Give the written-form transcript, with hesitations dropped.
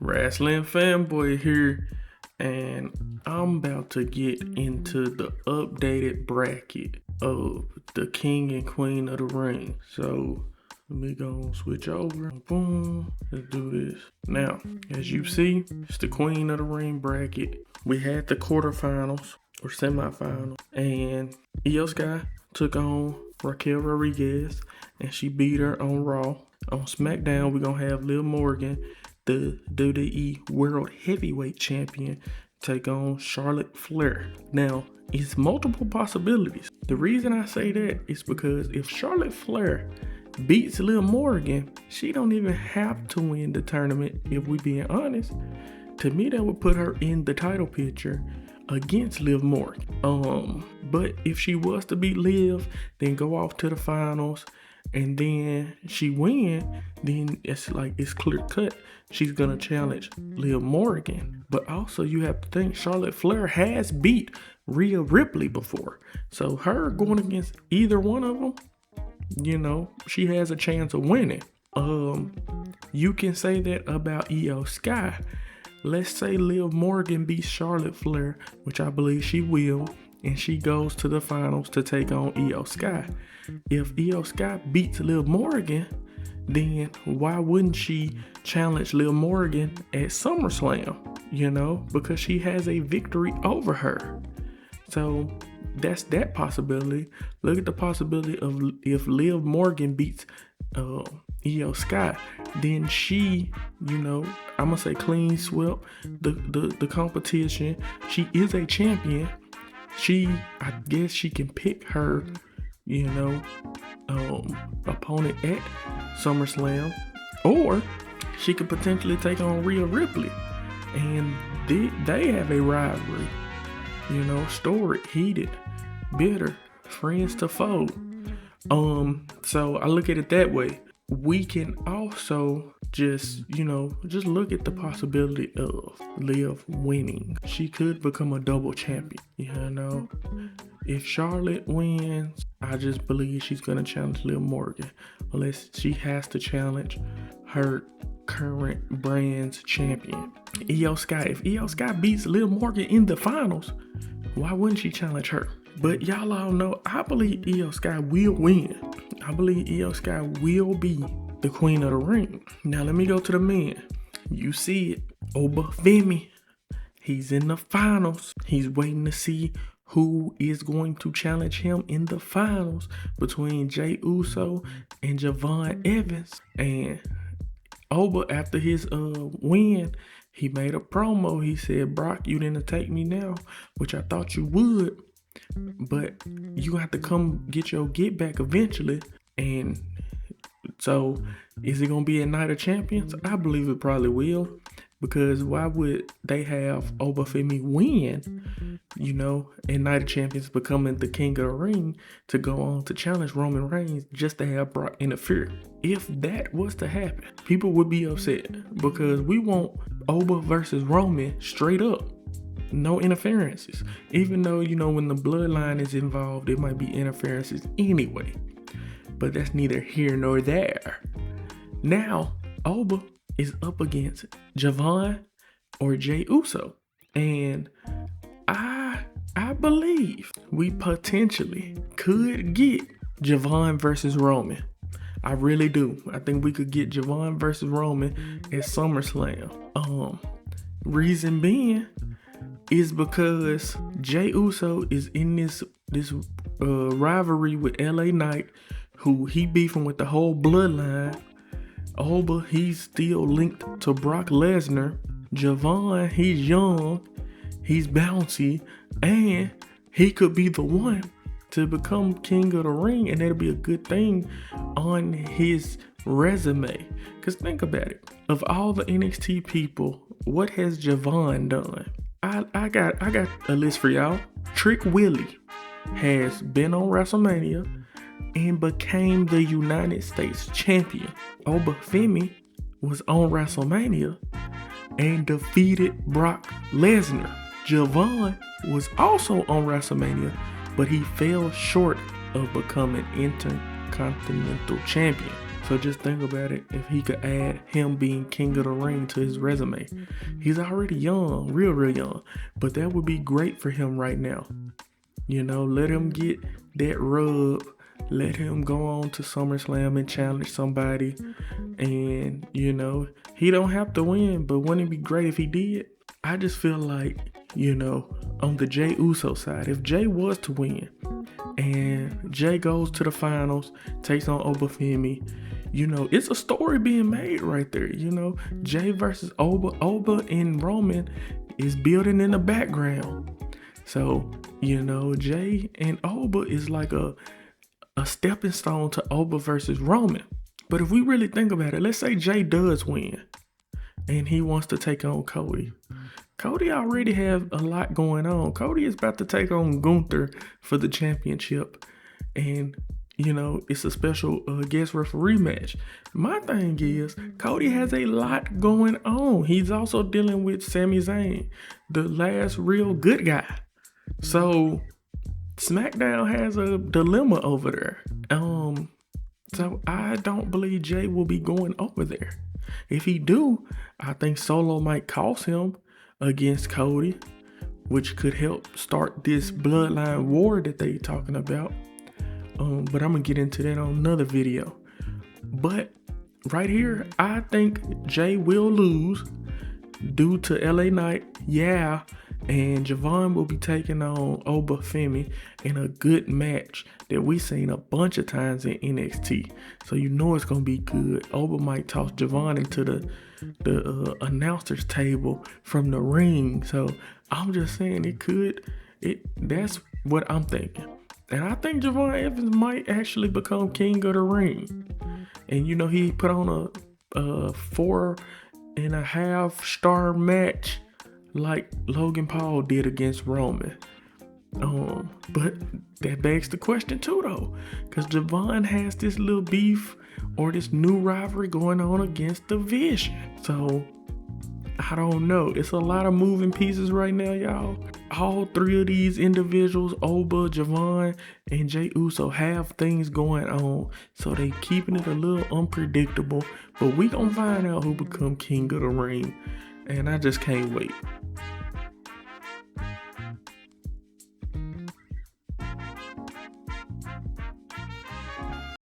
Wrestling Fanboy here, and I'm about to get into the updated bracket of the King and Queen of the Ring. So let me go and switch over. Boom. Let's do this. Now, as you see, it's the Queen of the Ring bracket. We had the quarterfinals or semifinals, and Io Sky took on Raquel Rodriguez, and she beat her on Raw. On SmackDown, we're going to have Liv Morgan, the WWE World Heavyweight Champion, take on Charlotte Flair. Now, it's multiple possibilities. The reason I say that is because if Charlotte Flair beats Liv Morgan, she don't even have to win the tournament, if we being honest. To me, that would put her in the title picture against Liv Morgan. But if she was to beat Liv, then go off to the finals, and then she win, then it's clear cut. She's gonna challenge Liv Morgan. But also you have to think Charlotte Flair has beat Rhea Ripley before. So her going against either one of them, she has a chance of winning. You can say that about Io Sky. Let's say Liv Morgan beats Charlotte Flair, which I believe she will, and she goes to the finals to take on Io Sky. If Io Sky beats Liv Morgan, then why wouldn't she challenge Liv Morgan at SummerSlam? Because she has a victory over her. So that's that possibility. Look at the possibility of if Liv Morgan beats Io Sky, then she, I'm gonna say clean swept the competition. She is a champion. I guess she can pick her, opponent at SummerSlam, or she could potentially take on Rhea Ripley, and they have a rivalry, storied, heated, bitter, friends to foe. So I look at it that way. We can also just look at the possibility of Liv winning. She could become a double champion, If Charlotte wins, I just believe she's going to challenge Liv Morgan, unless she has to challenge her current brand's champion, Io Sky. If Io Sky beats Liv Morgan in the finals, why wouldn't she challenge her? But y'all all know, I believe Io Sky will win. I believe Io Sky will be the Queen of the Ring. Now let me go to the men. You see it, Obafemi. He's in the finals. He's waiting to see who is going to challenge him in the finals between Jey Uso and Javon Evans. And Oba, after his win, he made a promo. He said, "Brock, you didn't take me now, which I thought you would, but you have to come get your get back eventually." And so, is it gonna be a Night of Champions? I believe it probably will, because why would they have Obafemi win, and Night of Champions becoming the King of the Ring to go on to challenge Roman Reigns just to have Brock interfere? If that was to happen, people would be upset, because we want Oba versus Roman straight up. No interferences. Even though, when the bloodline is involved, it might be interferences anyway. But that's neither here nor there. Now, Oba is up against Javon or Jey Uso. And I believe we potentially could get Javon versus Roman. I really do. I think we could get Javon versus Roman at SummerSlam. Reason being is because Jey Uso is in this rivalry with LA Knight, who he beefing with the whole bloodline. Oba, he's still linked to Brock Lesnar. Javon, he's young, he's bouncy, and he could be the one to become King of the Ring, and that'll be a good thing on his resume. Because think about it. Of all the NXT people, what has Javon done? I got a list for y'all. Trick Willie has been on WrestleMania and became the United States champion. Obafemi was on WrestleMania and defeated Brock Lesnar. Javon was also on WrestleMania, but he fell short of becoming Intercontinental Champion. So just think about it. If he could add him being king of the ring to his resume, he's already young, real young, but that would be great for him right now. You know, let him get that rub. Let him go on to SummerSlam and challenge somebody. And, you know, he don't have to win, but wouldn't it be great if he did? I just feel like, you know, on the Jey Uso side, if Jey was to win and Jey goes to the finals, takes on Obafemi, you know, it's a story being made right there. You know, Jey versus Oba and Roman is building in the background. So, you know, Jey and Oba is like a stepping stone to Oba versus Roman. But if we really think about it, let's say Jey does win and he wants to take on Cody. Cody already have a lot going on. Cody is about to take on Gunther for the championship. And, you know, it's a special guest referee match. My thing is, Cody has a lot going on. He's also dealing with Sami Zayn, the last real good guy. So SmackDown has a dilemma over there. So I don't believe Jey will be going over there. If he do, I think Solo might cost him against Cody, which could help start this bloodline war that they talking about. But I'm gonna get into that on another video. But right here, I think Jey will lose due to LA Knight. Yeah. And Javon will be taking on Obafemi in a good match that we seen a bunch of times in NXT. So you know it's gonna be good. Oba might toss Javon into the announcer's table from the ring. So I'm just saying that's what I'm thinking. And I think Javon Evans might actually become king of the ring. And you know, he put on a 4.5 star match like Logan Paul did against Roman. But that begs the question too though, because Javon has this little beef or this new rivalry going on against the Vision. So I don't know. It's a lot of moving pieces right now, y'all. All three of these individuals, Oba, Javon, and Jey Uso, have things going on. So they keeping it a little unpredictable. But we gonna find out who become king of the ring. And I just can't wait.